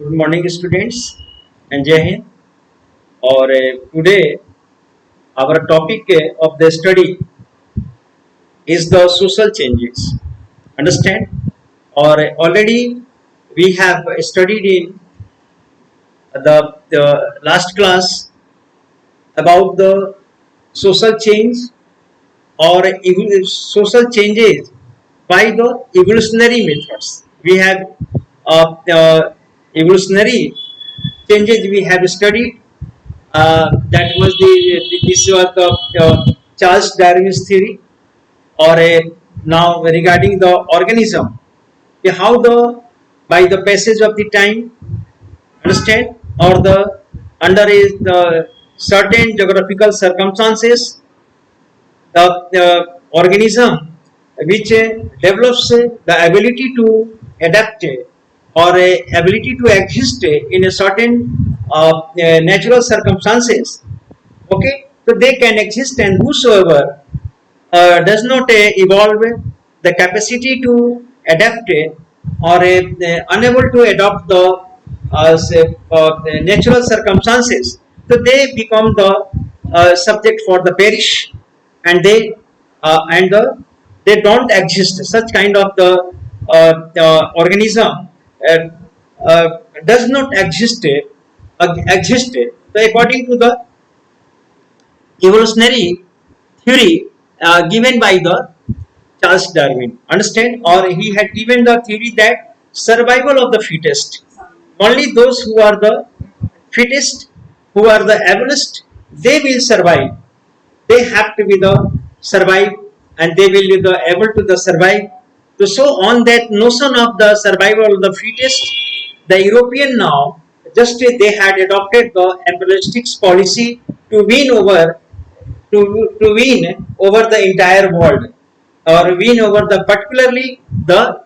Good morning, students, and Jai Hind. Or today, our topic of the study is the social changes. Understand? Or already we have studied in the last class about the social change or social changes by the evolutionary methods. We have evolutionary changes we have studied. That was this was the Charles Darwin's theory, or now regarding the organism, how the by the passage of the time, understand, or the under the certain geographical circumstances, the organism which develops the ability to adapt or ability to exist in a certain natural circumstances. Okay, so they can exist, and whosoever does not evolve the capacity to adapt or unable to adopt the natural circumstances, so they become the subject for the perish, and they don't exist. Such kind of the organism uh, does not exist. So according to the evolutionary theory given by the Charles Darwin, understand, or he had given the theory that survival of the fittest. Only those who are the fittest, who are the ablest, they will survive. They have to be the survive, and they will be the able to the survive. So on that notion of the survival of the fittest, the European now just they had adopted the imperialistic policy to win over to win over the entire world, or win over the particularly the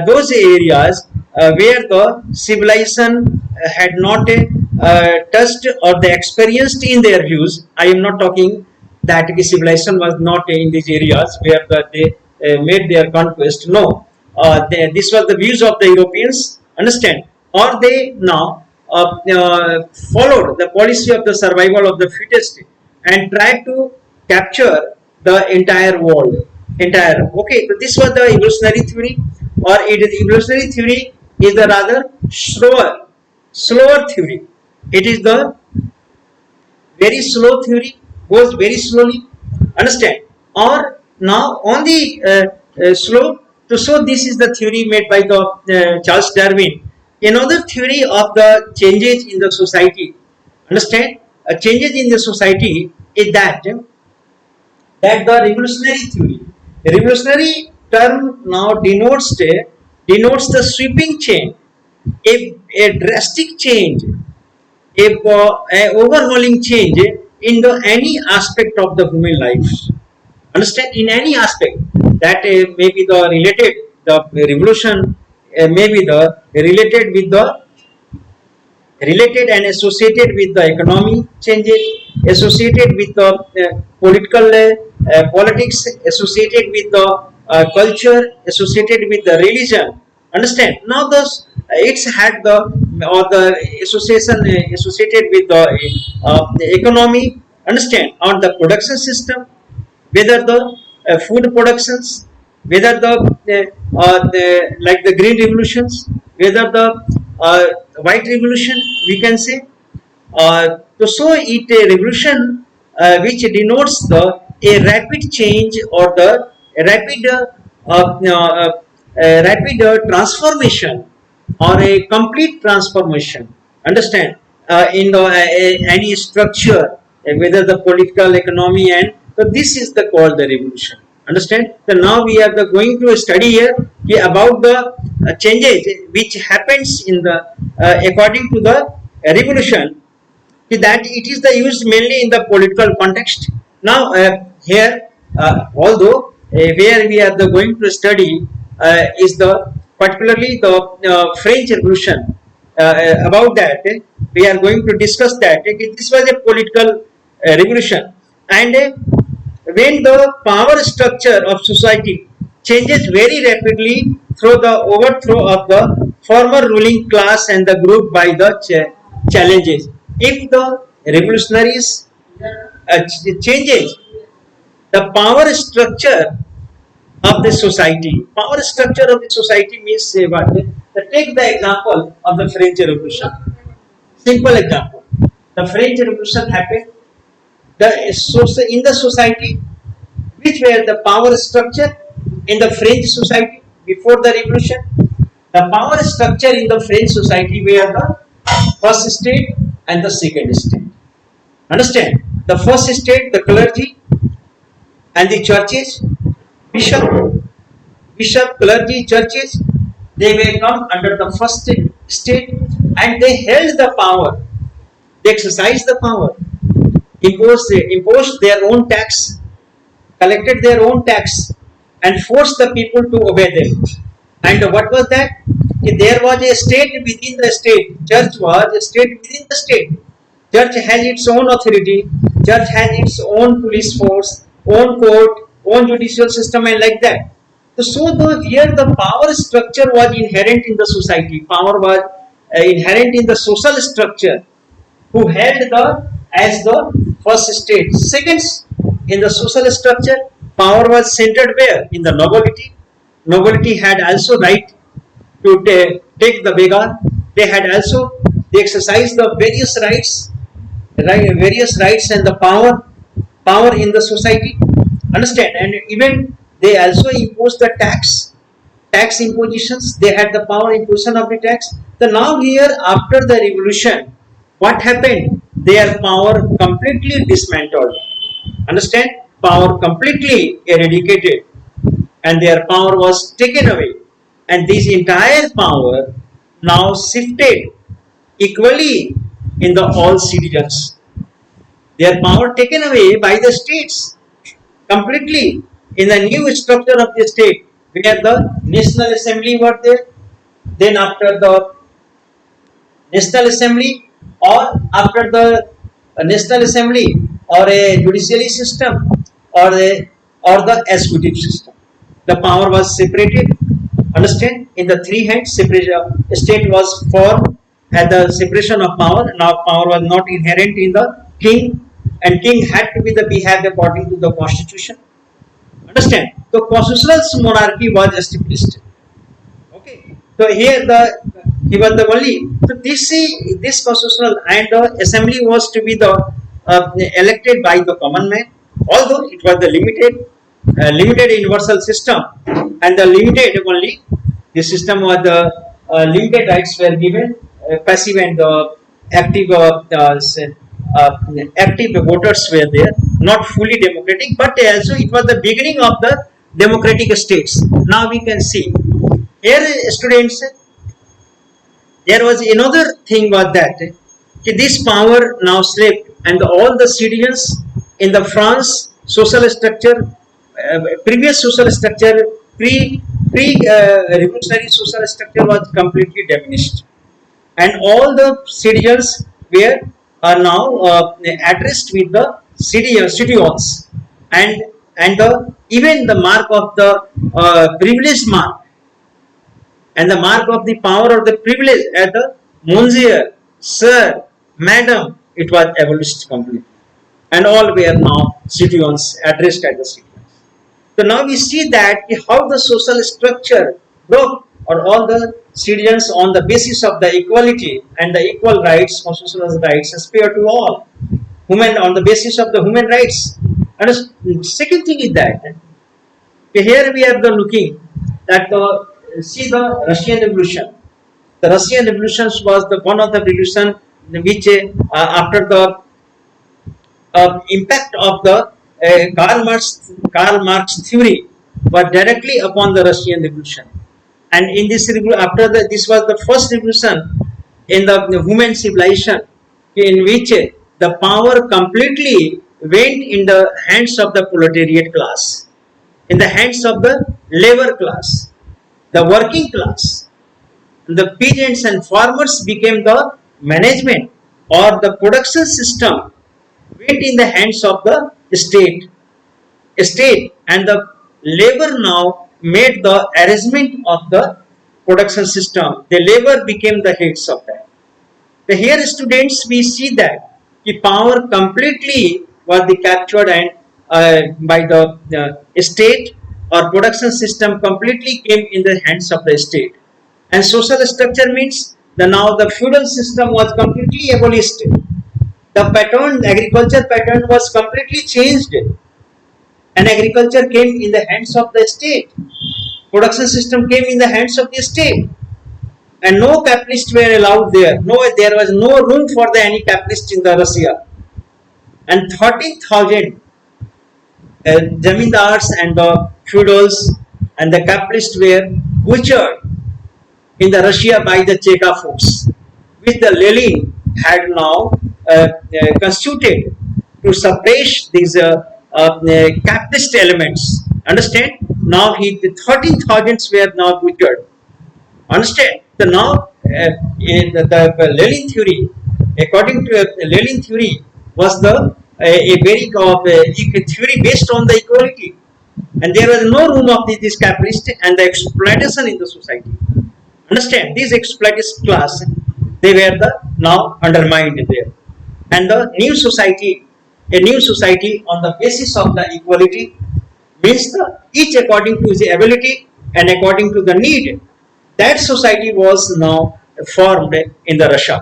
those areas where the civilization had not touched or they experienced in their views. I am not talking that the civilization was not in these areas where they made their conquest. No, this was the views of the Europeans. Understand? Or they now followed the policy of the survival of the fittest and tried to capture the entire world. Entire. Okay, so this was the evolutionary theory, or it is evolutionary theory is the rather slower theory. It is the very slow theory, goes very slowly. Understand? Or now on the slow. So this is the theory made by the Charles Darwin. Another theory of the changes in the society. Understand? Changes in the society is that the revolutionary theory. The revolutionary term now denotes the sweeping change, a drastic change, a overhauling change in the any aspect of the human life. Understand? In any aspect that may be the related the revolution, may be the related and associated with the economy changes, associated with the political politics, associated with the culture, associated with the religion. Understand? Now those it's had the association associated with the economy. Understand? On the production system, whether the food productions, whether the like the green revolutions, whether the white revolution, we can say. So it a revolution which denotes the a rapid change or the rapid transformation or a complete transformation. Understand? In the any structure, whether the political economy, and so this is the called the revolution. Understand? So now we are going to study here about the changes which happens in the according to the revolution, that it is the used mainly in the political context. Now here although where we are going to study is the particularly the French Revolution. About that we are going to discuss that. This was a political revolution, and when the power structure of society changes very rapidly through the overthrow of the former ruling class and the group by the challenges. If the revolutionaries changes the power structure of the society, power structure of the society means say what? Take the example of the French Revolution. Simple example. The French Revolution happened. In the society, which were the power structure in the French society before the revolution? The power structure in the French society were the first state and the second state. Understand? The first state, the clergy and the churches, bishop, clergy, churches, they may come under the first state and they held the power. They exercised the power, imposed their own tax, collected their own tax, and forced the people to obey them. And what was that? There was a state within the state. Church was a state within the state. Church has its own authority. Church has its own police force, own court, own judicial system, and like that. Here the power structure was inherent in the society. Power was inherent in the social structure, who held the as the first state. Second, in the social structure, power was centered where? In the nobility. Nobility had also right to take the beggar. They exercised the various rights and the power in the society. Understand? And even they also imposed the tax impositions. They had the power imposition of the tax. So now here after the revolution, what happened? Their power completely dismantled. Understand? Power completely eradicated, and their power was taken away. And this entire power now shifted equally in the all citizens. Their power taken away by the states completely in the new structure of the state, where the National Assembly were there. Then after the National Assembly, or after the National Assembly, or a judiciary system, or the executive system, the power was separated. Understand? In the three hands, separation. State was formed at the separation of power. Now power was not inherent in the king, and king had to be the behave according to the constitution. Understand? So constitutional monarchy was established. Okay. So here he was the only. So this constitutional and the assembly was to be the elected by the common man. Although it was the limited universal system, and the limited only the system was the limited rights were given, passive and active active voters were there, not fully democratic, but also it was the beginning of the democratic states. Now we can see here, students, there was another thing was that this power now slept, and all the citizens in the France social structure, previous social structure, pre revolutionary social structure was completely diminished, and all the citizens were are now addressed with the citizens, and even the mark of the privilege mark, and the mark of the power or the privilege at the monsieur, sir, madam, it was abolished completely, and all were now citizens, addressed as the citizens. So now we see that how the social structure broke, or all the citizens on the basis of the equality and the equal rights, constitutional rights, aspire to all human on the basis of the human rights. And the second thing is that here we are looking that see the Russian Revolution. The Russian Revolution was the one of the revolution which after the impact of the Karl Marx theory was directly upon the Russian Revolution. And in this after this was the first revolution in the human civilization, in which the power completely went in the hands of the proletariat class, in the hands of the labor class, the working class. The peasants and farmers became the management, or the production system went in the hands of the state, and the labor now made the arrangement of the production system. The labor became the heads of that. The here students we see that the power completely was the captured and by the state or production system completely came in the hands of the state. And social structure means the now the feudal system was completely abolished. The pattern, agriculture pattern was completely changed, and agriculture came in the hands of the state. Production system came in the hands of the state, and no capitalists were allowed there. No, there was no room for the any capitalist in the Russia. And 13,000 zamindars and the feudals and the capitalists were butchered in the Russia by the Cheka force, which the Lenin had now constituted to suppress these capitalist elements. Understand? Now the 13,000 were now butchered. Understand? The now in the Lenin theory, according to Lenin theory, was the a very theory based on the equality, and there was no room of this capitalist and the exploitation in the society. Understand? These exploitist class, they were the now undermined there, and the new society, a new society on the basis of the equality, means the each according to his ability and according to the need. That society was now formed in the Russia.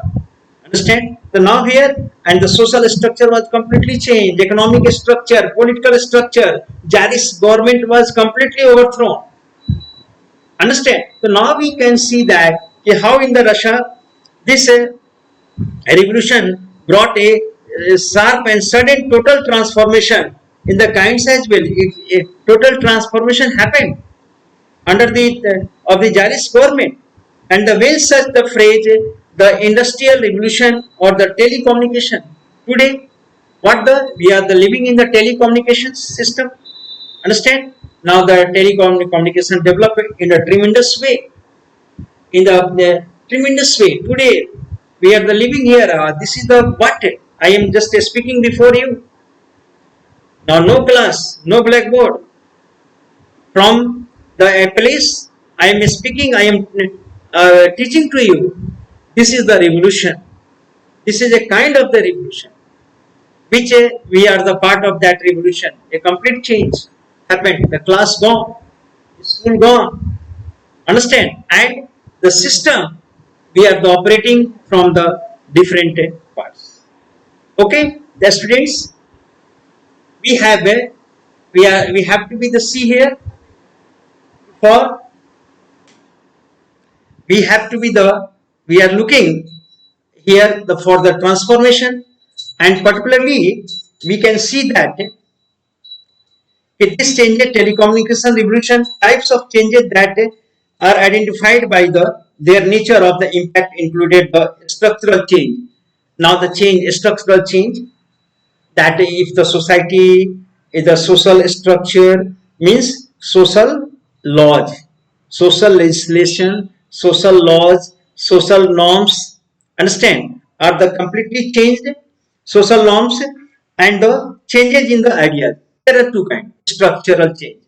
Understand? So now here and the social structure was completely changed, economic structure, political structure, Tsarist government was completely overthrown. Understand? So now we can see that how in the Russia this revolution brought a sharp and sudden total transformation in the kinds as well. If a total transformation happened under the of the Tsarist government, and the way such the phrase the industrial revolution or the telecommunication today, what the we are the living in the telecommunications system. Understand? Now the telecommunication developed in a tremendous way, in the tremendous way. Today we are the living here. This is the what I am just speaking before you. Now no class, no blackboard. From the place I am speaking, I am teaching to you. This is the revolution. This is a kind of the revolution, which we are the part of that revolution. A complete change happened. The class gone, school gone. Understand? And the system we are the operating from the different parts. Okay, the students, we have a we have to be the C here for we have to be the we are looking here the for the transformation, and particularly we can see that it is changes telecommunication revolution types of changes that are identified by the their nature of the impact included the structural change. Now the change structural change, that if the society is the social structure means social laws, social legislation, social laws, social norms, understand, are the completely changed social norms and the changes in the ideas. There are two kinds. Structural change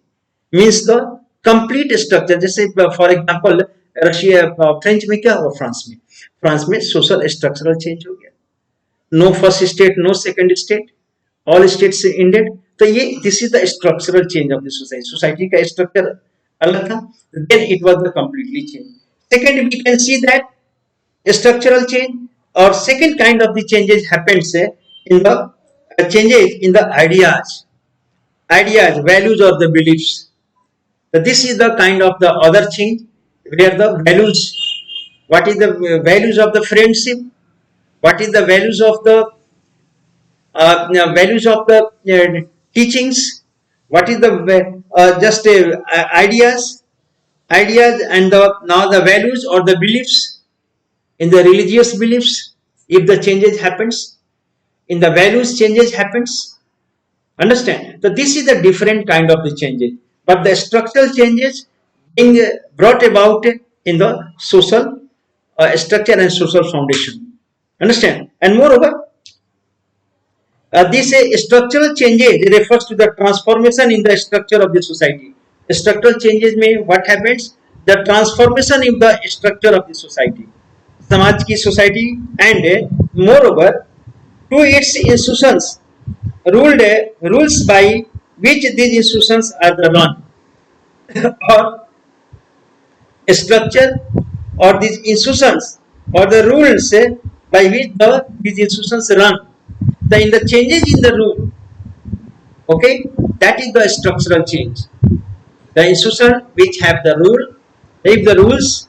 means the complete structure. जैसे for example Russia French में क्या हुआ, France में social structural change हो गया. No first state, no second state, all states indeed. तो ये this is the structural change of the society. Society का स्ट्रक्चर अलग था, then it was the completely change. Second we can see that structural change और second kind of the changes happens in the changes in the ideas, values or the beliefs. So this is the kind of the other change where the values, what is the values of the friendship, what is the values of the teachings, what is the just ideas and the now the values or the beliefs in the religious beliefs. If the changes happens in the values, changes happens. Understand? So this is the different kind of the changes, but the structural changes being brought about in the social structure and social foundation. Understand? And moreover, this structural changes refers to the transformation in the structure of the society. Structural changes में what happens? The transformation in the structure of the society. समाज की society and moreover to its institutions ruled rules by which these institutions are the run or structure or these institutions or the rules by which these institutions run. In the changes in the rule, okay, that is the structural change. The institution which have the rule, if the rules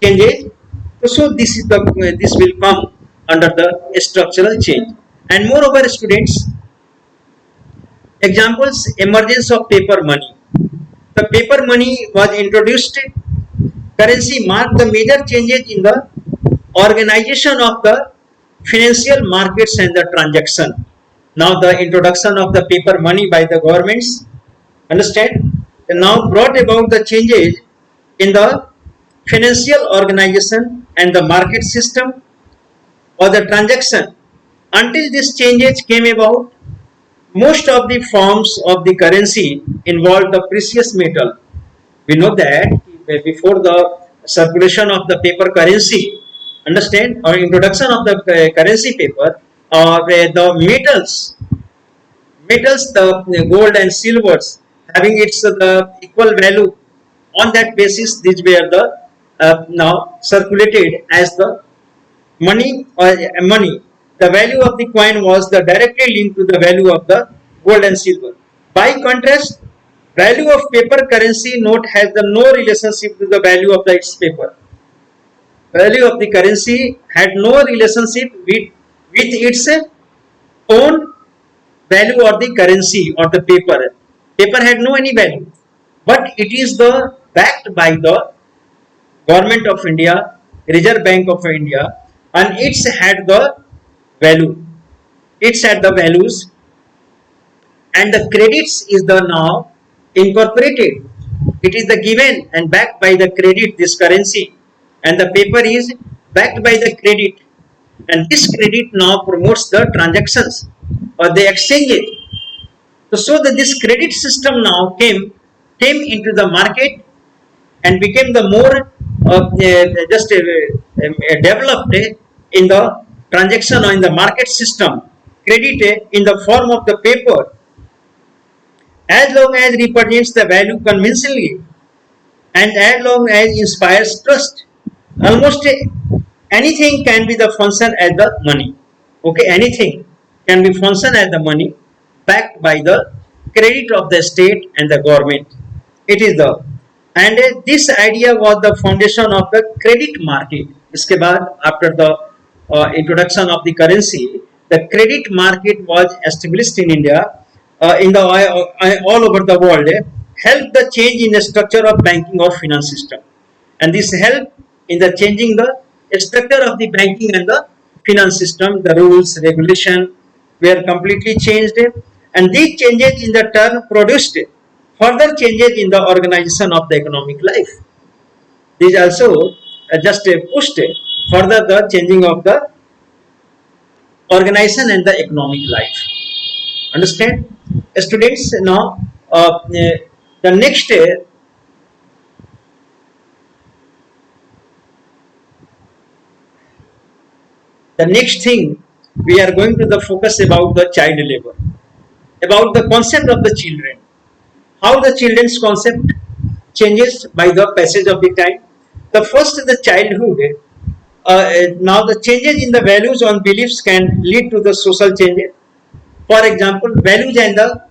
changes, so this will come under the structural change. And moreover, students, examples: emergence of paper money. The paper money was introduced. Currency marked the major changes in the organization of the financial markets and the transaction. Now the introduction of the paper money by the governments, understand, now brought about the changes in the financial organization and the market system or the transaction. Until these changes came about, most of the forms of the currency involved the precious metal. We know that before the circulation of the paper currency, understand, or introduction of the currency paper, or the metals, the gold and silvers, having its equal value. On that basis, these were the now circulated as the money or money. The value of the coin was the directly linked to the value of the gold and silver. By contrast, value of paper currency note has the no relationship to the value of its paper. Value of the currency had no relationship with its own value or the currency or the paper. Paper had no any value, but it is the backed by the Government of India, Reserve Bank of India, and it's had the value. It's had the values, and the credits is the now incorporated. It is the given and backed by the credit, this currency, and the paper is backed by the credit, and this credit now promotes the transactions or the exchanges. So that this credit system now came into the market and became the more just developed in the transaction or in the market system. Credit in the form of the paper, as long as represents the value convincingly and as long as inspires trust. Almost anything can be the function as the money. Okay, anything can be function as the money backed by the credit of the state and the government. It is the, and this idea was the foundation of the credit market. इसके बाद after the introduction of the currency, the credit market was established in India, in the all over the world, helped the change in the structure of banking or finance system, and this helped in the changing the structure of the banking and the finance system. The rules, regulation were completely changed, and these changes in the turn produced further changes in the organization of the economic life. These also just pushed further the changing of the organization and the economic life. Understand, students? Now, the next thing we are going to the focus about the child labor, about the concept of the children, how the children's concept changes by the passage of the time. The first, the childhood. Now the changes in the values and beliefs can lead to the social changes. For example, values and the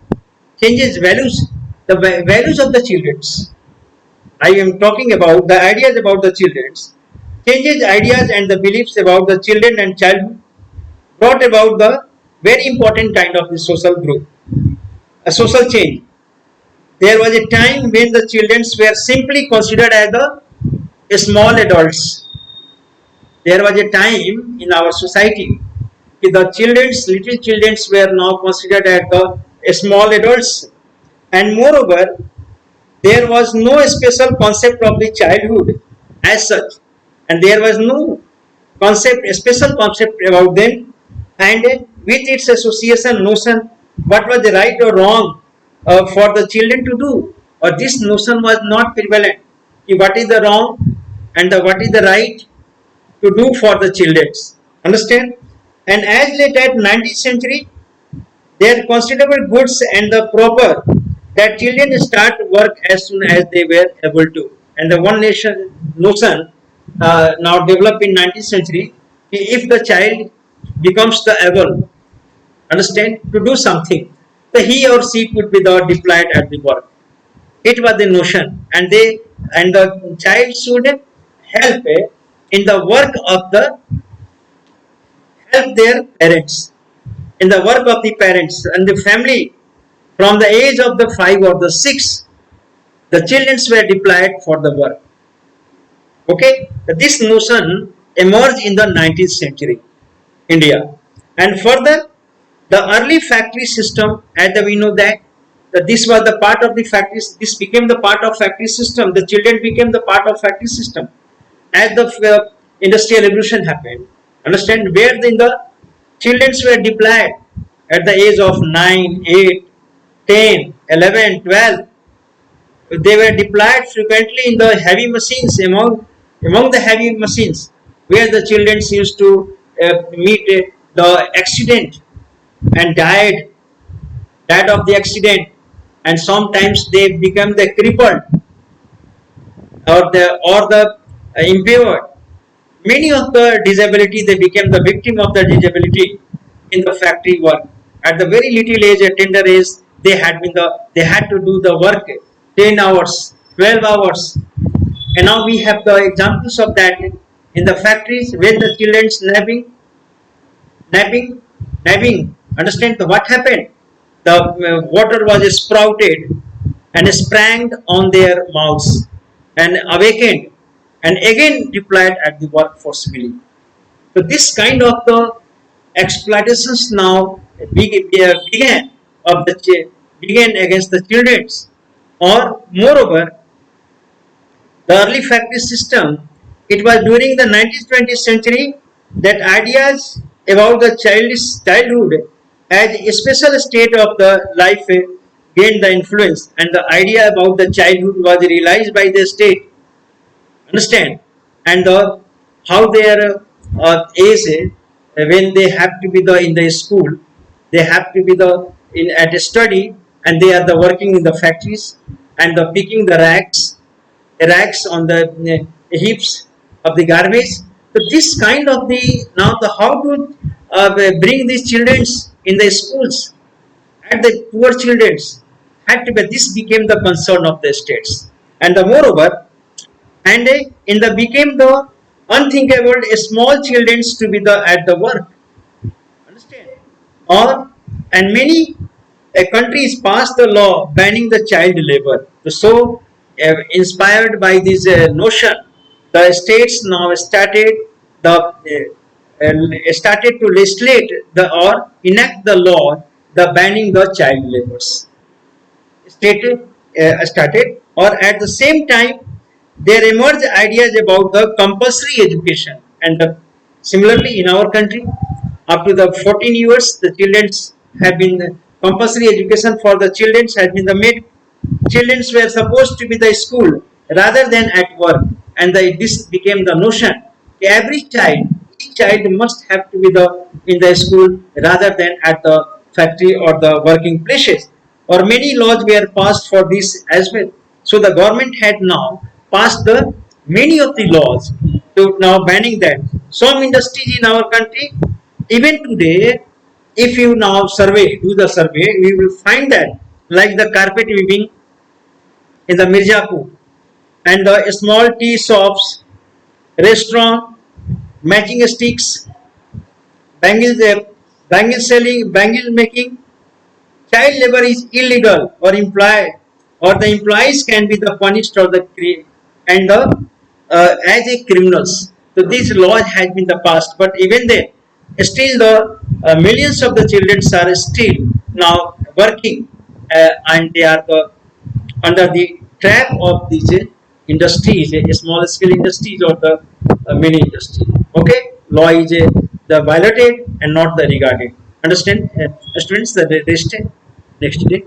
changes values, the values of the children's. I am talking about the ideas about the children's. Changes ideas and the beliefs about the children and childhood brought about the very important kind of the social group, a social change. There was a time when the children were simply considered as the small adults. There was a time in our society the little children were now considered as the small adults, and moreover, there was no special concept of the childhood as such, and there was no special concept about them, and with its association notion, what was the right or wrong for the children to do, or this notion was not prevalent. What is the wrong and what is the right to do for the children. Understand? And as late as 19th century, there are considerable goods and the proper that children start work as soon as they were able to. And the one nation notion now developed in 19th century, if the child becomes the able, understand, to do something, so he or she could be the deployed at the work. It was the notion, and the child should help in the work of the help their parents, in the work of the parents and the family. From the age of the 5 or the 6, the children were deployed for the work. Okay, this notion emerged in the 19th century India, and further the early factory system, as we know that this was the part of the factories. This became the part of factory system. The children became the part of factory system as the industrial revolution happened. Understand, where the children were deployed at the age of 9, 8, 10, 11, 12. They were deployed frequently in the heavy machines, among the heavy machines, where the children used to meet the accident and died of the accident, and sometimes they become the crippled or the impaired. Many of the disability, they became the victim of the disability in the factory work. At the very little age, at tender age, they had to do the work 10 hours, 12 hours. And now we have the examples of that in the factories when the children's napping. Understand what happened? The water was sprouted and sprang on their mouths and awakened and again deployed at the work forcibly. So this kind of the exploitations now began against the children. Or moreover, the early factory system, it was during the 19th 20th century that ideas about the childhood as a special state of the life gained the influence, and the idea about the childhood was realized by the state. Understand? And how their age, when they have to be in the school, they have to be at a study, and they are working in the factories and picking the racks on the heaps of the garbage. So this kind of the how to bring these children in the schools, and the poor children had to be. This became the concern of the states, and moreover, and in the became the unthinkable small children to be at the work. Understand? And many countries passed the law banning the child labor. So, inspired by this notion, the states now started to legislate or enact the law the banning the child labors. Started, or at the same time there emerged ideas about the compulsory education, and similarly in our country up to the 14 years the children have been compulsory education for the children has been the made. Children were supposed to be the school rather than at work, and this became the notion. Each child must have to be in the school rather than at the factory or the working places. Or many laws were passed for this as well. So the government had now passed many of the laws to now banning that. Some industries in our country, even today, if you now do the survey, we will find that like the carpet weaving in the Mirzapur, and the small tea shops, restaurant, matching sticks, bangle selling, bangle making. Child labor is illegal or the employees can be the punished or as a criminals. So these laws has been the past, but even then, still the millions of the children are still now working, and they are under the trap of these industries, small scale industries or the mini industry. Okay, law is the violated and not the regarded. Understand, students? The next day.